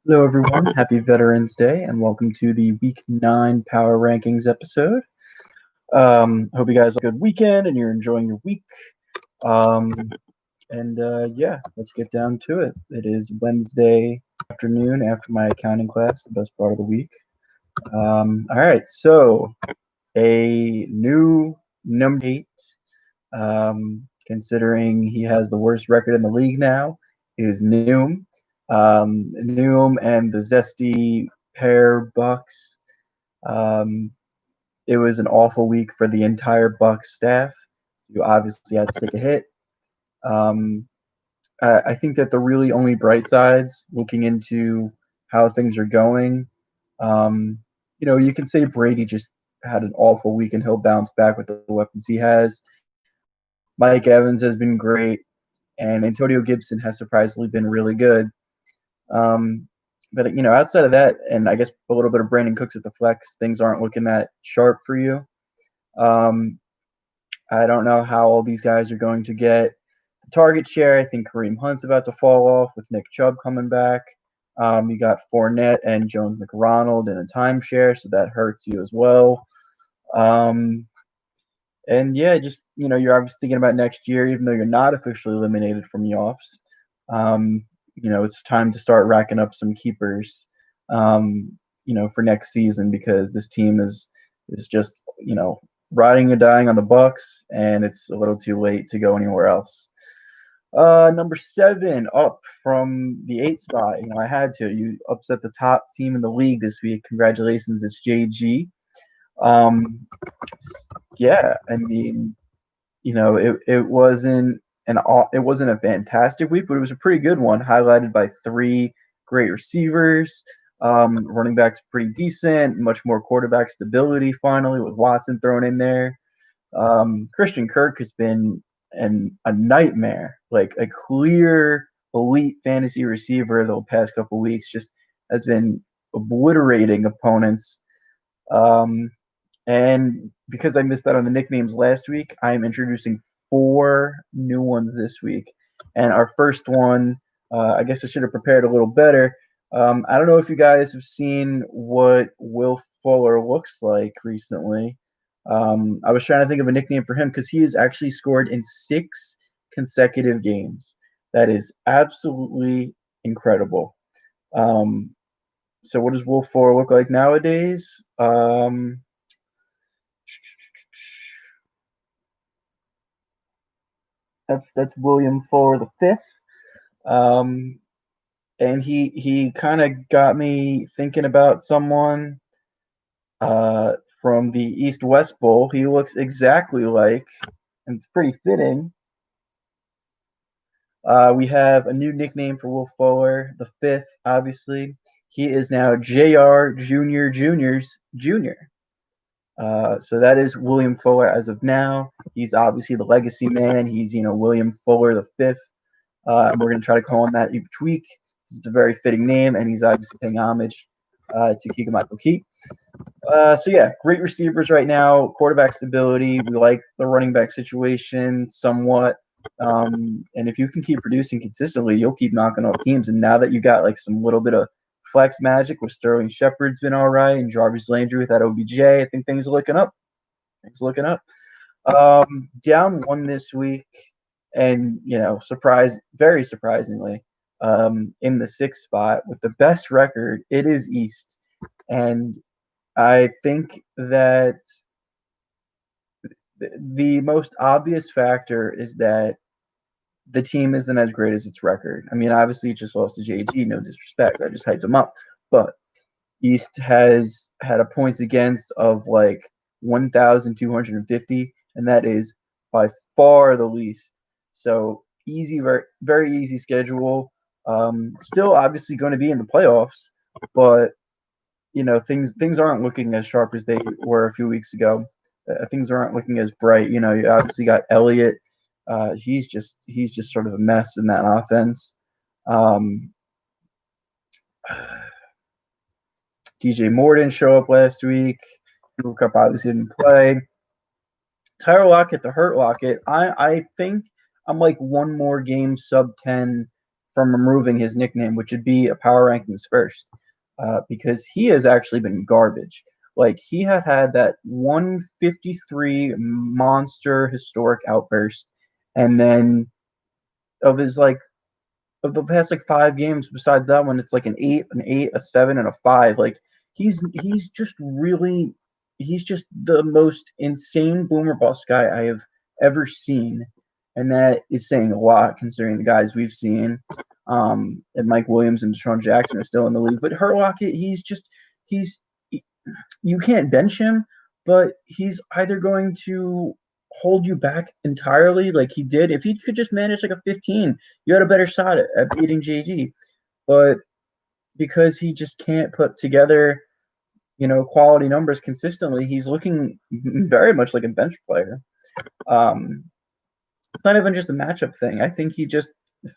Hello, everyone. Happy Veterans Day, and welcome to the Week 9 Power Rankings episode. Hope you guys have a good weekend and you're enjoying your week. Um, yeah, let's get down to it. It is Wednesday afternoon after my accounting class, the best part of the week. All right, so a new number 8, considering he has the worst record in the league now, is Noom. Noom and the Zesty pair Bucks. Um, it was an awful week for the entire Bucks staff. You obviously had to take a hit. Um, I think that the really only bright sides, looking into how things are going, um, you can say Brady just had an awful week and he'll bounce back with the weapons he has. Mike Evans has been great, and Antonio Gibson has surprisingly been really good. Um, but outside of that, and I guess a little bit of Brandon Cooks at the flex, things aren't looking that sharp for you. Um, I don't know how all these guys are going to get the target share. I think Kareem Hunt's about to fall off with Nick Chubb coming back. You got Fournette and Jones McRonald in a timeshare, so that hurts you as well. Um, and yeah, just you're obviously thinking about next year, even though you're not officially eliminated from the offs. Um, it's time to start racking up some keepers. For next season because this team is just riding or dying on the Bucks, and it's a little too late to go anywhere else. Number 7 up from the 8 spot. I had to. You upset the top team in the league this week. Congratulations, it's JG. Um, yeah, I mean, it wasn't a fantastic week, but it was a pretty good one, highlighted by 3 great receivers. Running backs pretty decent, much more quarterback stability finally with Watson thrown in there. Christian Kirk has been a nightmare, like a clear elite fantasy receiver the past couple weeks. Just has been obliterating opponents. Um, and because I missed out on the nicknames last week, I am introducing 4 new ones this week. And our first one, I guess I should have prepared a little better. I don't know if you guys have seen what Will Fuller looks like recently. I was trying to think of a nickname for him because he has actually scored in 6 consecutive games. That is absolutely incredible. Um, so, what does Will Fuller look like nowadays? That's William Fuller the fifth. Um, and he kind of got me thinking about someone from the East West Bowl. He looks exactly like, and it's pretty fitting. We have a new nickname for Will Fuller the fifth. Obviously, he is now Jr. Junior Juniors Junior. So that is William Fuller as of now. He's obviously the legacy man. He's William Fuller the fifth. And we're going to try to call him that each week. It's a very fitting name, and he's obviously paying homage to Keegan Michael Key. So yeah, great receivers right now. Quarterback stability. We like the running back situation somewhat. And if you can keep producing consistently, you'll keep knocking off teams. And now that you got like some little bit of flex magic with Sterling Shepard's been all right, and Jarvis Landry with that OBJ, I think things are looking up. Things are looking up. Down 1 this week, and very surprisingly, in the 6th spot with the best record, it is East, and I think that the most obvious factor is that the team isn't as great as its record. I mean, obviously, it just lost to JG. No disrespect, I just hyped him up, but East has had a points against of like 1,250, and that is by far the least. So easy, very, very easy schedule. Still, obviously, going to be in the playoffs, but things aren't looking as sharp as they were a few weeks ago. Things aren't looking as bright. You obviously got Elliott. He's just sort of a mess in that offense. Um, DJ Moore didn't show up last week. Cooper Kupp obviously didn't play. Tyler Lockett, the hurt Lockett. I think I'm like one more game sub 10 from removing his nickname, which would be a power rankings first, because he has actually been garbage. Like, he had that 153 monster historic outburst, and then of his of the past 5 games, besides that one, it's like an 8, a 7, and a 5. Like, he's just really, he's just the most insane boomer bust guy I have ever seen, and that is saying a lot considering the guys we've seen. And Mike Williams and Deshaun Jackson are still in the league, but Hurlock, he's you can't bench him, but he's either going to hold you back entirely, like he did. If he could just manage like a 15, you had a better shot at beating JG. But because he just can't put together, quality numbers consistently, he's looking very much like a bench player. It's not even just a matchup thing. I think he just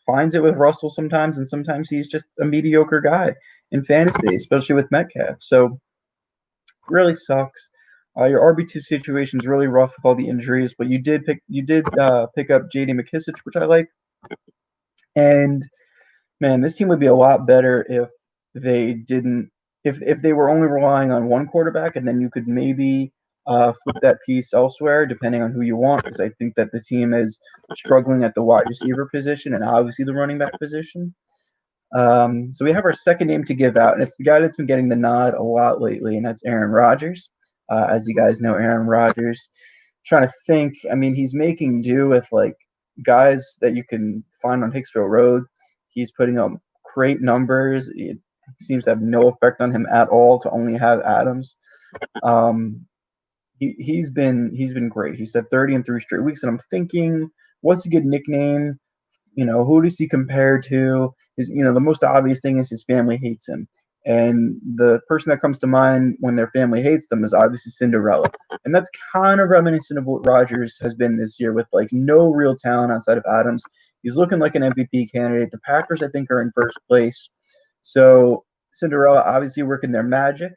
finds it with Russell sometimes, and sometimes he's just a mediocre guy in fantasy, especially with Metcalf. So really sucks. Your RB2 situation is really rough with all the injuries, but you did pick up J.D. McKissic, which I like. And man, this team would be a lot better if they didn't, if they were only relying on one quarterback, and then you could maybe flip that piece elsewhere depending on who you want. Because I think that the team is struggling at the wide receiver position and obviously the running back position. So we have our second name to give out, and it's the guy that's been getting the nod a lot lately, and that's Aaron Rodgers. As you guys know, Aaron Rodgers. Trying to think, I mean, he's making do with guys that you can find on Hicksville Road. He's putting up great numbers. It seems to have no effect on him at all to only have Adams. He's been great. He said 30 in 3 straight weeks, and I'm thinking, what's a good nickname? Who does he compare to? The most obvious thing is his family hates him. And the person that comes to mind when their family hates them is obviously Cinderella. And that's kind of reminiscent of what Rodgers has been this year with no real talent outside of Adams. He's looking like an MVP candidate. The Packers, I think, are in first place. So Cinderella obviously working their magic.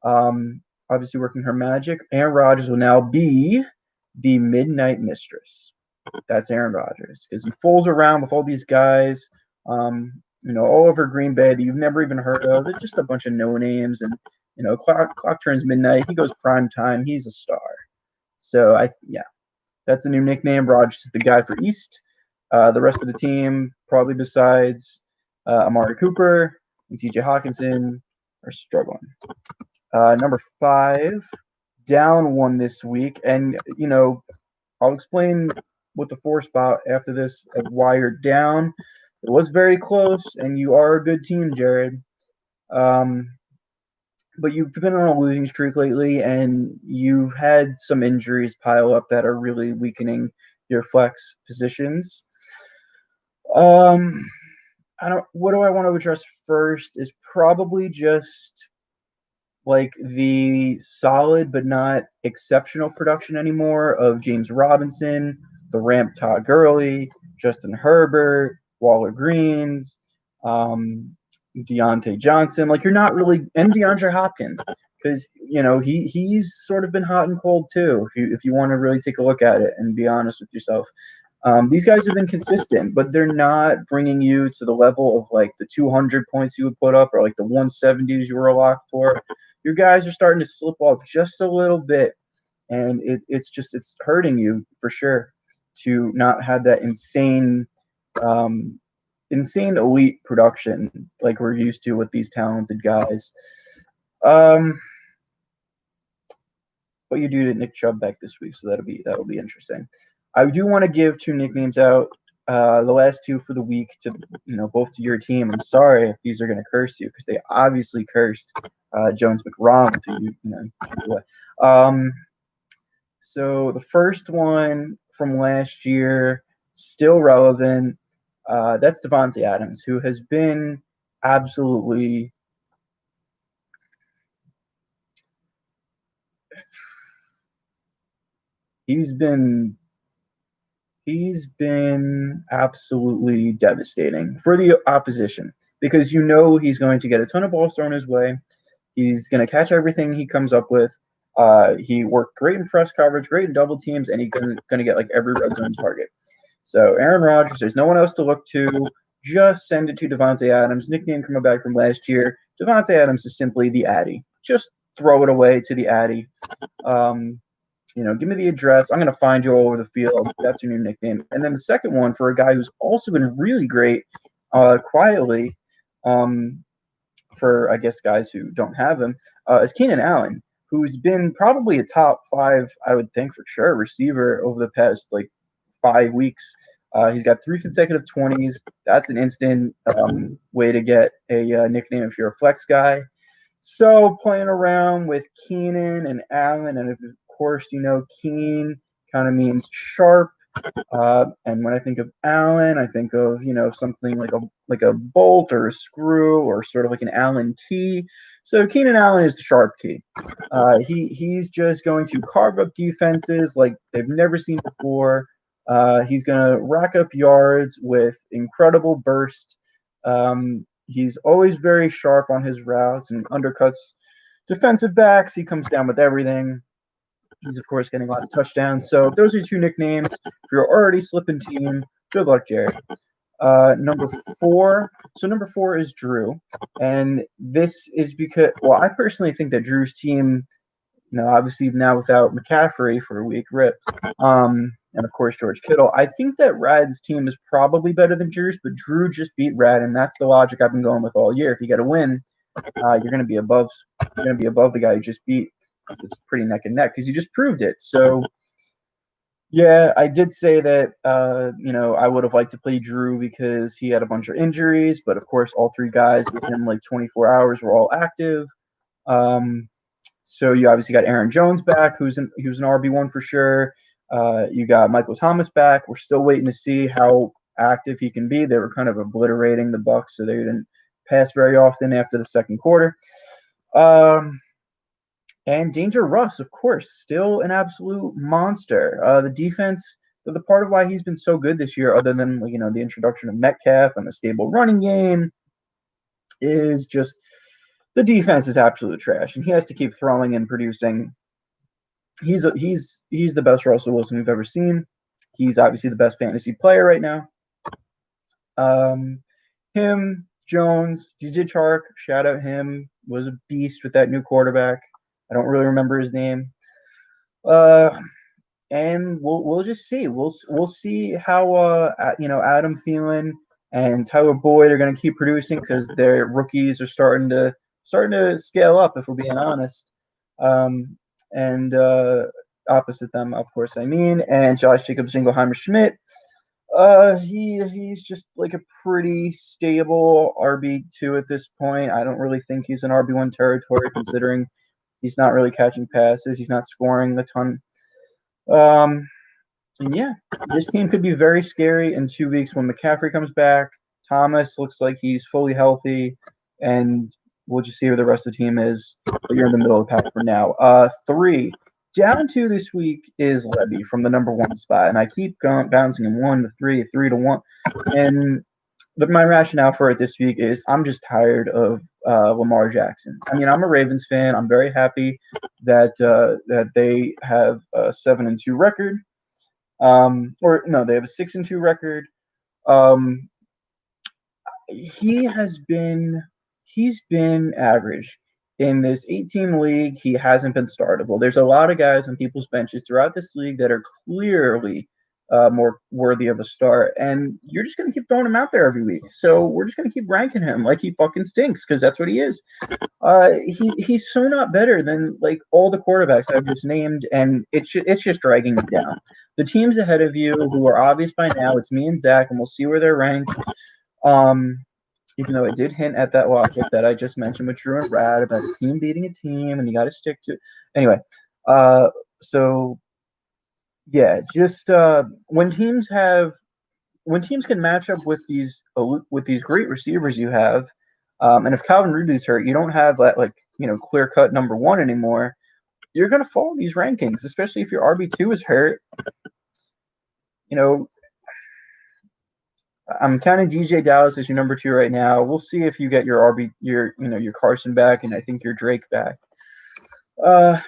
Obviously working her magic. Aaron Rodgers will now be the Midnight Mistress. That's Aaron Rodgers, because he fools around with all these guys, all over Green Bay that you've never even heard of. They're just a bunch of no names, and clock turns midnight. He goes prime time. He's a star. So that's a new nickname. Rodgers is the guy for East. The rest of the team, probably besides Amari Cooper and T.J. Hawkinson, are struggling. Number 5, down 1 this week, and I'll explain with the 4 spot after this of why you're down. It was very close, and you are a good team, Jared. But you've been on a losing streak lately, and you've had some injuries pile up that are really weakening your flex positions. What do I want to address first is probably just the solid but not exceptional production anymore of James Robinson, the ramp Todd Gurley, Justin Herbert, Waller Greens, Deontay Johnson. You're not really, and DeAndre Hopkins, because he's sort of been hot and cold too. If you want to really take a look at it and be honest with yourself, these guys have been consistent, but they're not bringing you to the level of the 200 points you would put up or the 170s you were locked for. Your guys are starting to slip off just a little bit, and it's hurting you for sure to not have that insane elite production like we're used to with these talented guys. But you do get Nick Chubb back this week, so that'll be interesting. I do want to give 2 nicknames out. The last 2 for the week to both to your team. I'm sorry if these are going to curse you, because they obviously cursed Jones McRollins. So the first one from last year, still relevant. That's Davante Adams, who has been absolutely he's been absolutely devastating for the opposition, because he's going to get a ton of balls thrown his way. He's going to catch everything he comes up with. He worked great in press coverage, great in double teams, and he's going to get every red zone target. So Aaron Rodgers, there's no one else to look to. just send it to Davante Adams. Nickname coming back from last year. Davante Adams is simply the Addy. Just throw it away to the Addy. Give me the address. I'm going to find you all over the field. That's your new nickname. And then the second one for a guy who's also been really great quietly, for, I guess, guys who don't have him, is Keenan Allen, who's been probably a top 5, I would think for sure, receiver over the past, 5 weeks. He's got 3 consecutive 20s. That's an instant way to get a nickname if you're a flex guy. So playing around with Keenan and Allen, and of course, Keen kind of means sharp. And when I think of Allen, I think of something like a bolt or a screw or sort of like an Allen key. So Keenan Allen is the sharp key. He's just going to carve up defenses like they've never seen before. He's going to rack up yards with incredible burst. He's always very sharp on his routes and undercuts defensive backs. He comes down with everything. He's, of course, getting a lot of touchdowns. So those are 2 nicknames. If you're already slipping team, good luck, Jared. Number 4. So number 4 is Drew. And this is because, well, I personally think that Drew's team, obviously now without McCaffrey for a week, rip, and of course George Kittle, I think that Rad's team is probably better than Drew's, but Drew just beat Rad, and that's the logic I've been going with all year. If you got to win, you're going to be above the guy you just beat. It's pretty neck and neck because you just proved it. So, yeah, I did say that, I would have liked to play Drew because he had a bunch of injuries, but of course, all 3 guys within 24 hours were all active. So you obviously got Aaron Jones back, who's an RB1 for sure. You got Michael Thomas back. We're still waiting to see how active he can be. They were kind of obliterating the Bucs, so they didn't pass very often after the second quarter. And Danger Russ, of course, still an absolute monster. The defense, the part of why he's been so good this year, other than the introduction of Metcalf and the stable running game, is just the defense is absolute trash, and he has to keep throwing and producing. He's the best Russell Wilson we've ever seen. He's obviously the best fantasy player right now. Him, Jones, DJ Chark, shout out him, was a beast with that new quarterback. I don't really remember his name. And we'll just see. We'll see how Adam Thielen and Tyler Boyd are going to keep producing because their rookies are starting to scale up. If we're being honest, and opposite them, of course, and Josh Jacobs, Jingleheimer Schmidt. He's just like a pretty stable RB2 at this point. I don't really think he's in RB1 territory considering he's not really catching passes. He's not scoring a ton. And yeah, this team could be very scary in 2 weeks when McCaffrey comes back. Thomas looks like he's fully healthy, and we'll just see where the rest of the team is. But you're in the middle of the pack for now. 3. Down 2 this week is Levy from the number 1 spot, and I keep bouncing him 1 to 3, 3 to 1. But my rationale for it this week is I'm just tired of Lamar Jackson. I'm a Ravens fan. I'm very happy that they have a 7-2 record. Or no, they have a 6-2 record. He's been average. In this 8-team league, he hasn't been startable. There's a lot of guys on people's benches throughout this league that are clearly more worthy of a start, and you're just going to keep throwing him out there every week. So we're just going to keep ranking him like he fucking stinks because that's what he is. He's so not better than all the quarterbacks I've just named, and it's just dragging me down. The teams ahead of you who are obvious by now, it's me and Zach, and we'll see where they're ranked. Even though I did hint at that logic that I just mentioned with Drew and Rad about a team beating a team and you got to stick to. Anyway, so yeah, just when teams can match up with these great receivers you have, and if Calvin Ridley's hurt, you don't have that clear cut number 1 anymore. You're gonna fall in these rankings, especially if your RB2 is hurt. I'm counting DJ Dallas as your number 2 right now. We'll see if you get your Carson back, and I think your Drake back. I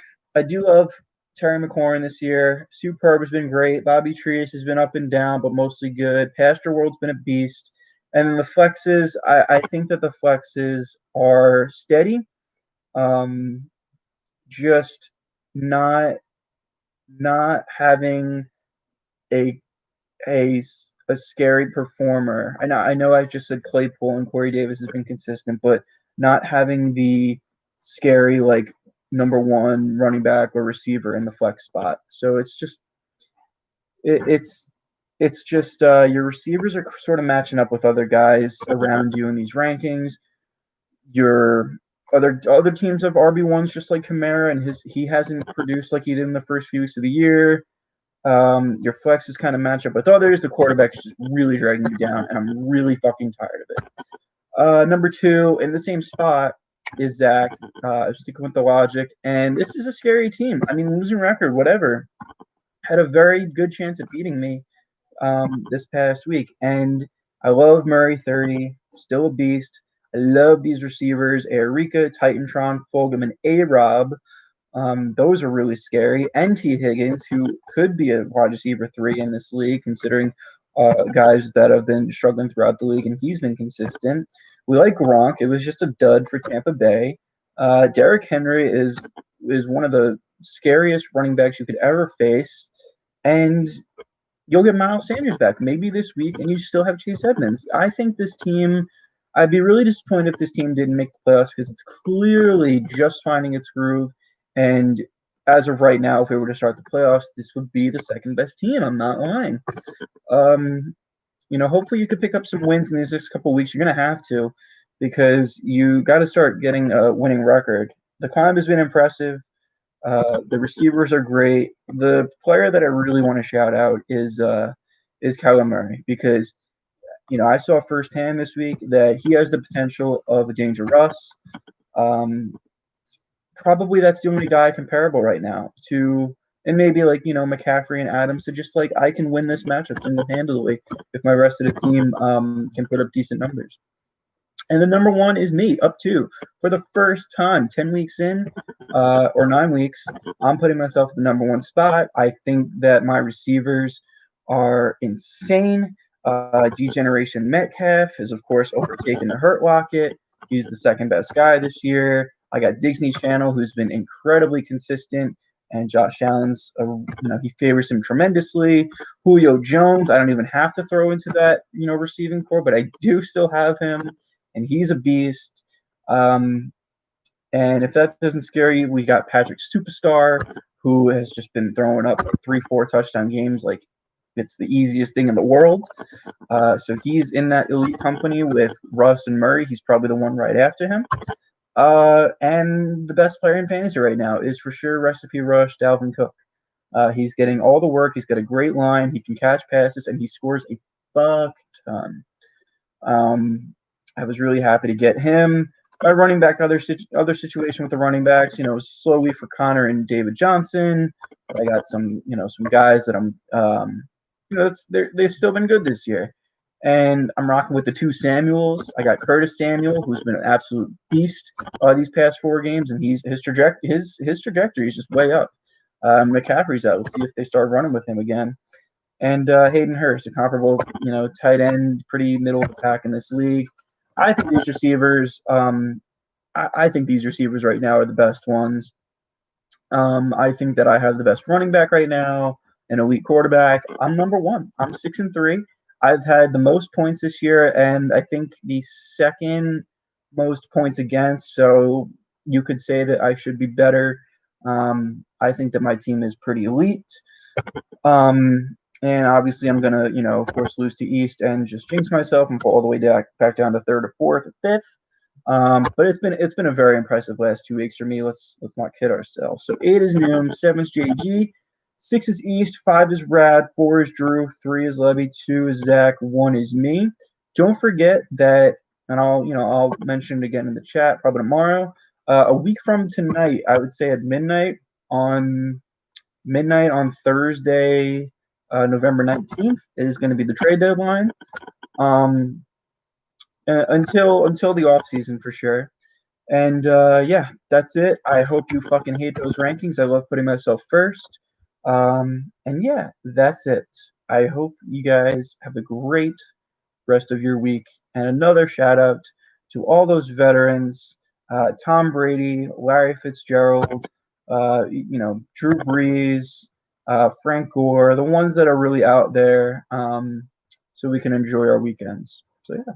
do love Terry McLaurin this year. Superb has been great. Bobby Trias has been up and down, but mostly good. Pastor World's been a beast. And then the flexes, I think that the flexes are steady. Just not not having a a scary performer. I know I just said Claypool and Corey Davis has been consistent, but not having the scary like number one running back or receiver in the flex spot. So it, it's it's just your receivers are sort of matching up with other guys around you in these rankings. Your other teams have RB1s just like Kamara, and he hasn't produced like he did in the first few weeks of the year. Your flexes kind of match up with others. The quarterback is just really dragging you down, and I'm really fucking tired of it. Number two, in the same spot, is Zach. Sticking with the logic, and this is a scary team. I mean, losing record, whatever, had a very good chance at beating me this past week, and I love Murray 30, still a beast. I love these receivers: Erica, Titantron, Fulgham, and A Rob. Those are really scary. And T. Higgins, who could be a wide receiver 3 in this league, considering guys that have been struggling throughout the league, and he's been consistent. We like Gronk. It was just a dud for Tampa Bay. Derrick Henry is one of the scariest running backs you could ever face. And you'll get Miles Sanders back maybe this week, and you still have Chase Edmonds. I think this team. I'd be really disappointed if this team didn't make the playoffs because it's clearly just finding its groove. And as of right now, if we were to start the playoffs, this would be the second best team. I'm not lying. Hopefully you could pick up some wins in these next couple of weeks. You're gonna have to, because you got to start getting a winning record. The climb has been impressive. The receivers are great. The player that I really want to shout out is Kyler Murray, because I saw firsthand this week that he has the potential of a Danger Russ. Probably that's the only guy comparable right now to, and maybe like McCaffrey and Adams. So just like I can win this matchup single handedly if my rest of the team can put up decent numbers. And the number one is me, up two. For the first time, 10 weeks in, or 9 weeks, I'm putting myself in the number one spot. I think that my receivers are insane. Degeneration Metcalf has, of course, overtaken the Hurt Lockett. He's the second best guy this year. I got Disney Channel, who's been incredibly consistent, and Josh Allen's, he favors him tremendously. Julio Jones, I don't even have to throw into that, receiving core, but I do still have him, and he's a beast. And if that doesn't scare you, we got Patrick Superstar, who has just been throwing up 3-4 touchdown games like it's the easiest thing in the world. So he's in that elite company with Russ and Murray. He's probably the one right after him. And the best player in fantasy right now is for sure Recipe Rush, Dalvin Cook. He's getting all the work. He's got a great line. He can catch passes, and he scores a fuck ton. I was really happy to get him. My running back, other situation with the running backs, slowly for Connor and David Johnson. I got some guys that I'm, they've still been good this year. And I'm rocking with the two Samuels. I got Curtis Samuel, who's been an absolute beast these past 4 games, and his trajectory is just way up. McCaffrey's out. We'll see if they start running with him again. And Hayden Hurst, a comparable, tight end, pretty middle of the pack in this league. I think these receivers, I think these receivers right now are the best ones. I think that I have the best running back right now, an elite quarterback. I'm number one. I'm 6-3. I've had the most points this year, and I think the second most points against. So you could say that I should be better. I think that my team is pretty elite. And obviously, I'm gonna, of course, lose to East and just jinx myself and fall all the way back down to third or fourth or fifth. But it's been a very impressive last 2 weeks for me. Let's not kid ourselves. So 8 is Noom, 7 is JG, 6 is East, 5 is Rad, 4 is Drew, 3 is Levy, 2 is Zach, 1 is me. Don't forget that, and I'll mention it again in the chat probably tomorrow. A week from tonight, I would say at midnight on Thursday, November 19th is going to be the trade deadline. Until the off season for sure. And yeah, that's it. I hope you fucking hate those rankings. I love putting myself first. And yeah, that's it. I hope you guys have a great rest of your week. And another shout out to all those veterans, Tom Brady, Larry Fitzgerald, Drew Brees, Frank Gore, the ones that are really out there, so we can enjoy our weekends. So yeah.